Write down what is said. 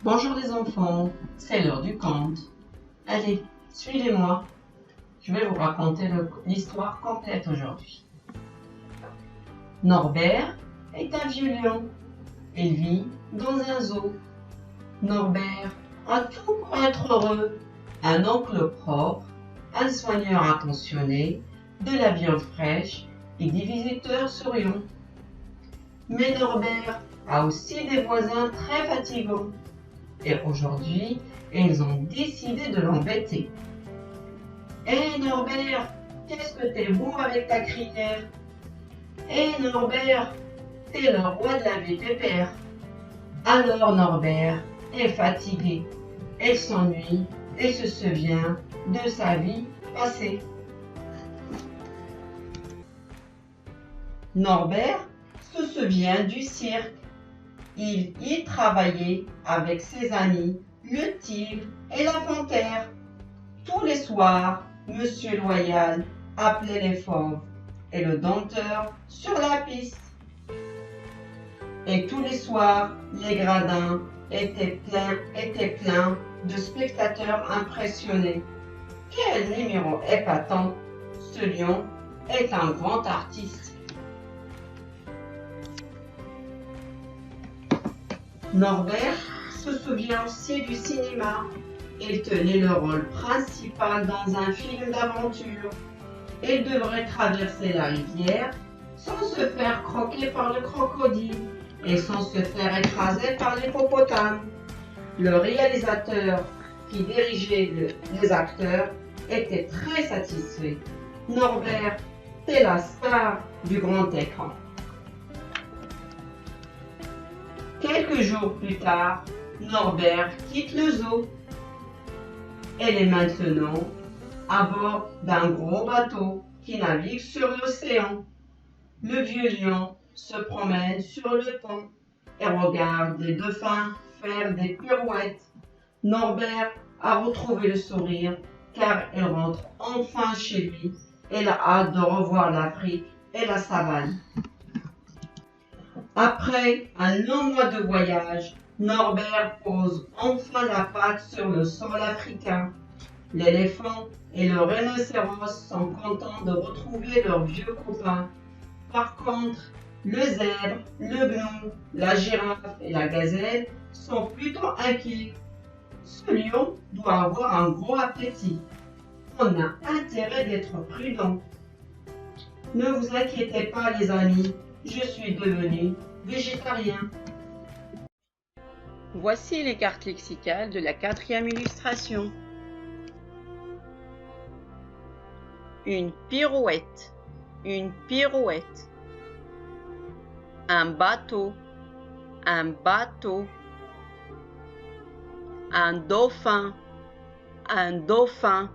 Bonjour les enfants, c'est l'heure du conte. Allez, suivez-moi. Je vais vous raconter l'histoire complète aujourd'hui. Norbert est un vieux lion. Il vit dans un zoo. Norbert a tout pour être heureux. Un oncle propre, un soigneur attentionné, de la viande fraîche et des visiteurs souriants. Mais Norbert a aussi des voisins très fatigants. Et aujourd'hui, ils ont décidé de l'embêter. Hé Norbert, qu'est-ce que t'es beau avec ta crinière? Hé Norbert, t'es le roi de la vie pépère. Alors Norbert est fatigué, il s'ennuie et se souvient de sa vie passée. Norbert se souvient du cirque. Il y travaillait avec ses amis, le tigre et la panthère. Tous les soirs, Monsieur Loyal appelait les fauves et le dompteur sur la piste. Et tous les soirs, les gradins étaient pleins de spectateurs impressionnés. Quel numéro épatant! Ce lion est un grand artiste. Norbert se souvient aussi du cinéma. Il tenait le rôle principal dans un film d'aventure. Il devrait traverser la rivière sans se faire croquer par le crocodile et sans se faire écraser par l'hippopotame. Le réalisateur qui dirigeait les acteurs était très satisfait. Norbert est la star du grand écran. Quelques jours plus tard, Norbert quitte le zoo. Elle est maintenant à bord d'un gros bateau qui navigue sur l'océan. Le vieux lion se promène sur le pont et regarde les dauphins faire des pirouettes. Norbert a retrouvé le sourire car il rentre enfin chez lui. Il a hâte de revoir l'Afrique et la savane. Après un long mois de voyage, Norbert pose enfin la patte sur le sol africain. L'éléphant et le rhinocéros sont contents de retrouver leurs vieux copains. Par contre, le zèbre, le gnou, la girafe et la gazelle sont plutôt inquiets. Ce lion doit avoir un gros appétit. On a intérêt d'être prudent. Ne vous inquiétez pas les amis, je suis devenu végétarien. Voici les cartes lexicales de la 4e illustration. Une pirouette, une pirouette. Un bateau, un bateau. Un dauphin, un dauphin.